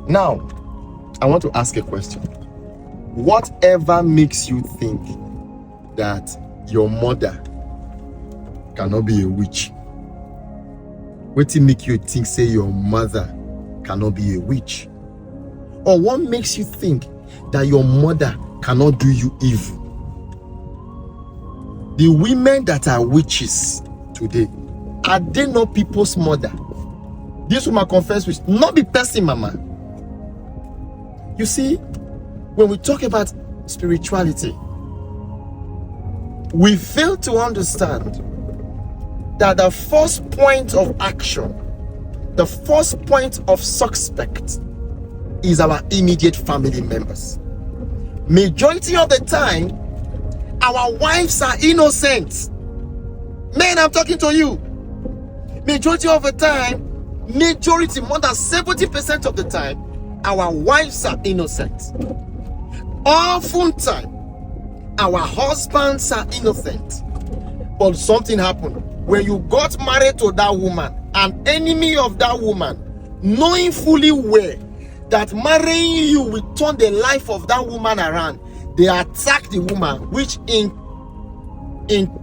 Now, I want to ask a question. Whatever makes you think that your mother cannot be a witch? What make you think say your mother cannot be a witch? Or what makes you think that your mother cannot do you evil? The women that are witches today, are they not people's mother? This woman confess witch, not be person mama. You see, when we talk about spirituality, we fail to understand that the first point of action, the first point of suspect is our immediate family members. Majority of the time, our wives are innocent. Men, I'm talking to you. Majority of the time, more than 70% of the time, our wives are innocent. Oftentimes, our husbands are innocent. But something happened. When you got married to that woman, an enemy of that woman, knowing fully well that marrying you will turn the life of that woman around, they attack the woman, which in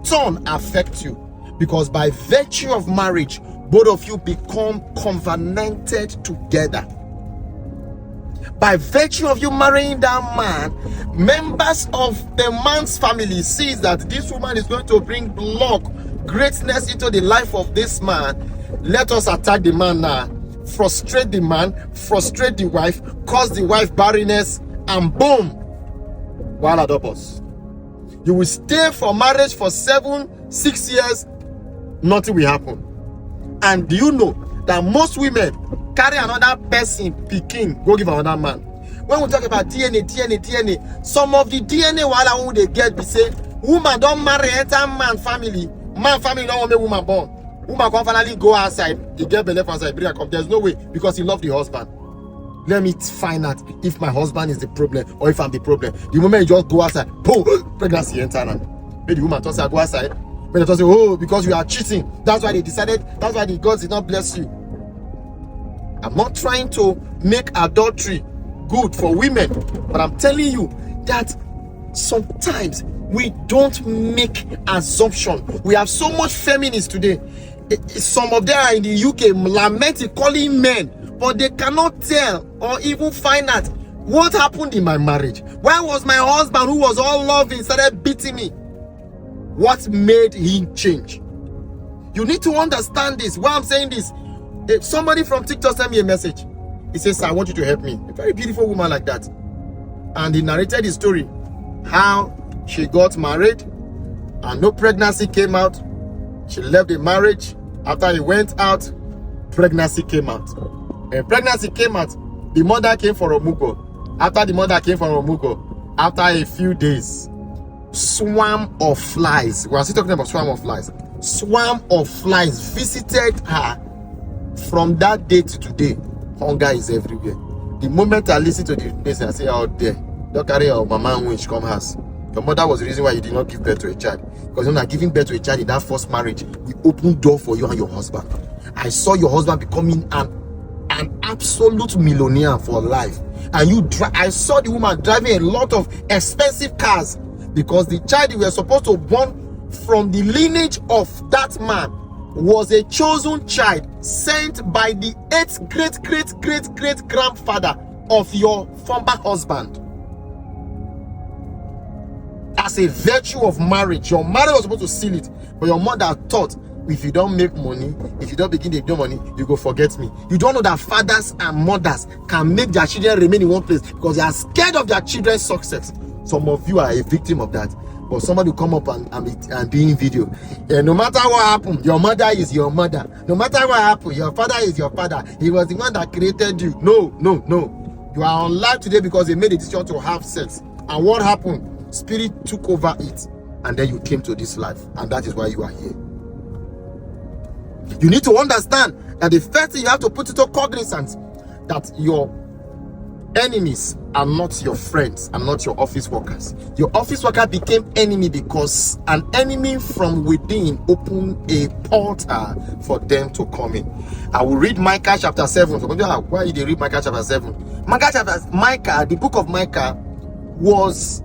turn affects you. Because by virtue of marriage, both of you become covenanted together. By virtue of you marrying that man, members of the man's family sees that this woman is going to bring luck, greatness into the life of this man. Let us attack the man now, frustrate the man, frustrate the wife, cause the wife barrenness, and boom, voila doubles. You will stay for marriage for 7-6 years, nothing will happen. And do you know that most women carry another person picking, go give another man? When we talk about DNA, some of the DNA while they get, we say woman don't marry enter man family don't want make woman born. Woman can finally go outside, he get belly from outside, bring her come. There's no way, because he love the husband. Let me find out if my husband is the problem or if I'm the problem. The moment you just go outside, boom, pregnancy enter. Maybe the woman thought say go outside. When they thought say, oh, because you are cheating, that's why they decided, that's why the God did not bless you. I'm not trying to make adultery good for women, but I'm telling you that sometimes we don't make assumption. We have so much feminists today. Some of them are in the UK lamenting, calling men, but they cannot tell or even find out what happened in my marriage. Why was my husband, who was all loving, started beating me? What made him change? You need to understand this. Why I'm saying this, if somebody from TikTok sent me a message, he says, I want you to help me. A very beautiful woman like that. And he narrated his story, how she got married and no pregnancy came out. She left the marriage. After he went out, pregnancy came out. And pregnancy came out, the mother came for Omego. After the mother came for Omego, after a few days, swarm of flies. We are still talking about swarm of flies. Swarm of flies visited her. From that day to today, hunger is everywhere. The moment I listen to this, I say, out there, don't carry your mama when she come house. Your mother was the reason why you did not give birth to a child. Because when you are giving birth to a child in that first marriage, we opened door for you and your husband. I saw your husband becoming an absolute millionaire for life. And I saw the woman driving a lot of expensive cars, because the child you were supposed to born from the lineage of that man was a chosen child sent by the 8th great grandfather of your former husband. As a virtue of marriage, your mother was supposed to seal it, but your mother thought, if you don't make money, if you don't begin to do money, you go forget me. You don't know that fathers and mothers can make their children remain in one place because they are scared of their children's success. Some of you are a victim of that. But somebody will come up and be in video. No matter what happened, your mother is your mother. No matter what happened, your father is your father. He was the one that created you. No. You are on life today because they made a decision to have sex. And what happened? Spirit took over it. And then you came to this life. And that is why you are here. You need to understand that the first thing you have to put into cognizance, that your enemies are not your friends and not your office workers. Your office worker became enemy because an enemy from within opened a portal for them to come in. I will read Micah chapter 7. So, why did they read Micah chapter 7? Micah, the book of Micah, was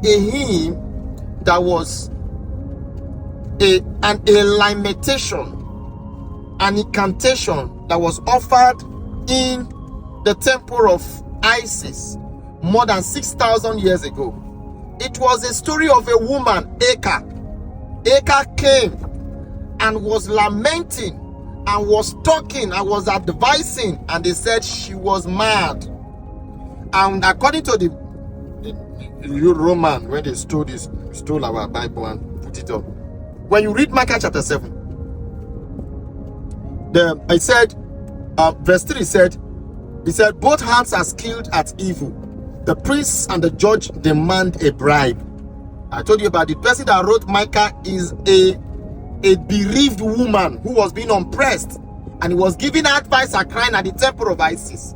a hymn that was a lamentation, an incantation that was offered in the temple of Isis more than 6,000 years ago. It was a story of a woman, Acre. Acre came and was lamenting and was talking and was advising, and they said she was mad. And according to the Roman, when they stole our Bible and put it up, when you read Micah chapter 7, verse 3 said, both hands are skilled at evil. The prince and the judge demand a bribe. I told you about the person that wrote Micah is a bereaved woman who was being oppressed, and he was giving advice and crying at the temple of Isis.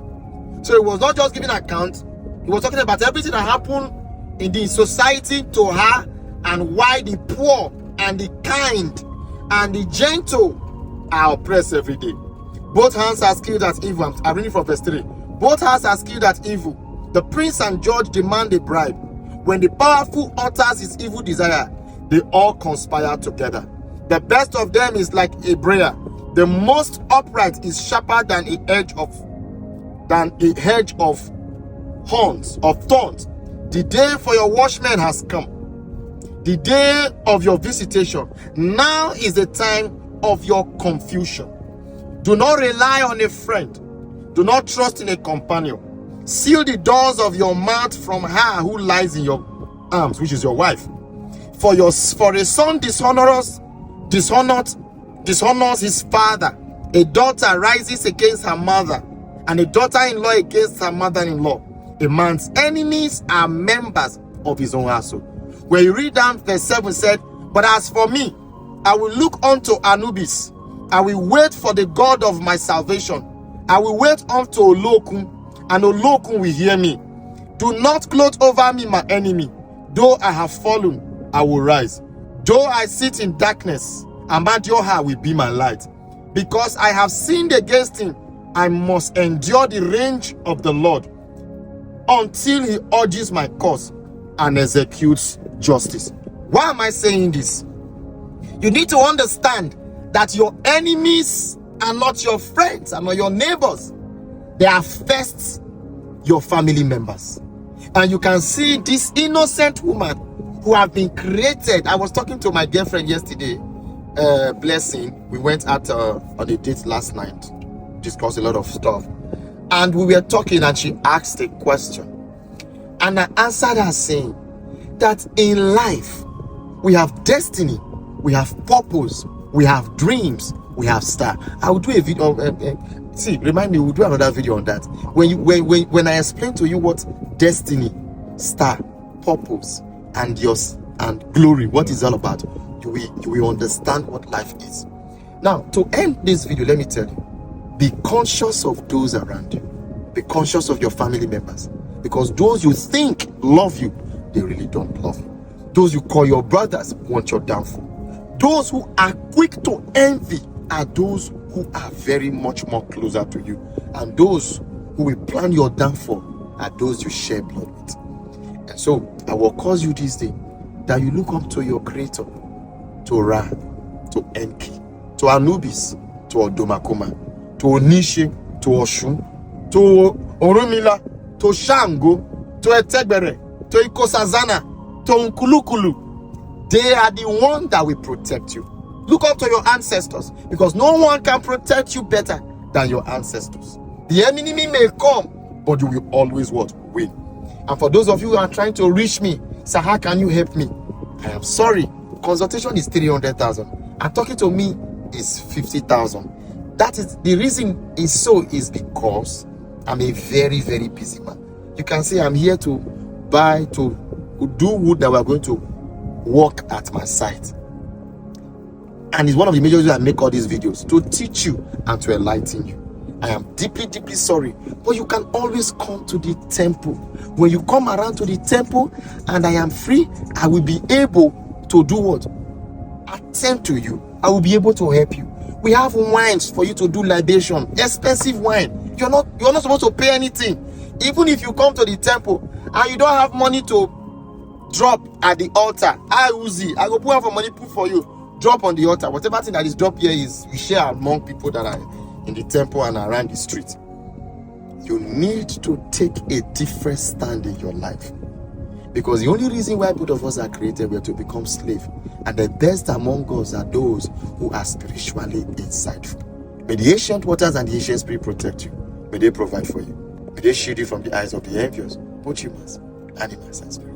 So he was not just giving account, he was talking about everything that happened in the society to her, and why the poor and the kind and the gentle are oppressed every day. Both hands are skilled at evil. I'm reading from verse 3. Both hands are skilled at evil. The prince and judge demand a bribe. When the powerful utters his evil desire, they all conspire together. The best of them is like a briar. The most upright is sharper than a hedge of thorns. The day for your watchmen has come, the day of your visitation. Now is the time of your confusion. Do not rely on a friend. Do not trust in a companion. Seal the doors of your mouth from her who lies in your arms, which is your wife. For a son dishonors his father. A daughter rises against her mother, and a daughter-in-law against her mother-in-law. A man's enemies are members of his own household. When you read down verse 7 said, but as for me, I will look unto Anubis. I will wait for the God of my salvation. I will wait unto Olokun, and Olokun will hear me. Do not gloat over me, my enemy. Though I have fallen, I will rise. Though I sit in darkness, Amadioha will be my light. Because I have sinned against him, I must endure the range of the Lord until he urges my cause and executes justice. Why am I saying this? You need to understand that your enemies are not your friends and not your neighbors. They are first your family members. And you can see this innocent woman who have been created. I was talking to my girlfriend yesterday, Blessing. We went out on a date last night, discussed a lot of stuff, and we were talking, and she asked a question, and I answered her saying that in life we have destiny, we have purpose, we have dreams, we have star. I will do a video. Remind me, we'll do another video on that. When I explain to you what destiny, star, purpose, and yours and glory, what is all about, you will understand what life is. Now, to end this video, let me tell you, be conscious of those around you. Be conscious of your family members, because those you think love you, they really don't love you. Those you call your brothers want your downfall. Those who are quick to envy are those who are very much more closer to you, and those who will plan your downfall are those you share blood with. And so I will cause you this day that you look up to your creator, to Ra, to Enki, to Anubis, to Odomakoma, to Onishi, to Oshun, to Orumila, to Shango, to Etegbere, to Ikosazana, to Nkulukulu. They are the one that will protect you. Look up to your ancestors, because no one can protect you better than your ancestors. The enemy may come, but you will always win. And for those of you who are trying to reach me, sir, how can you help me? I am sorry. Consultation is 300,000. And talking to me is 50,000. That is the reason is because I'm a very, very busy man. You can say I'm here to do wood that we're going to work at my site. And it's one of the major reasons I make all these videos, to teach you and to enlighten you. I am deeply, deeply sorry, but you can always come to the temple. When you come around to the temple and I am free, I will be able to do what? Attend to you. I will be able to help you. We have wines for you to do libation, expensive wine. you're not supposed to pay anything. Even if you come to the temple and you don't have money to drop at the altar, I go put out money, put for you, drop on the altar. Whatever thing that is dropped here is we share among people that are in the temple and around the street. You need to take a different stand in your life, because the only reason why both of us are created were to become slaves, and the best among us are those who are spiritually insightful. May the ancient waters and the ancient spirit protect you. May they provide for you. May they shield you from the eyes of the envious, both humans, animals, and spirits.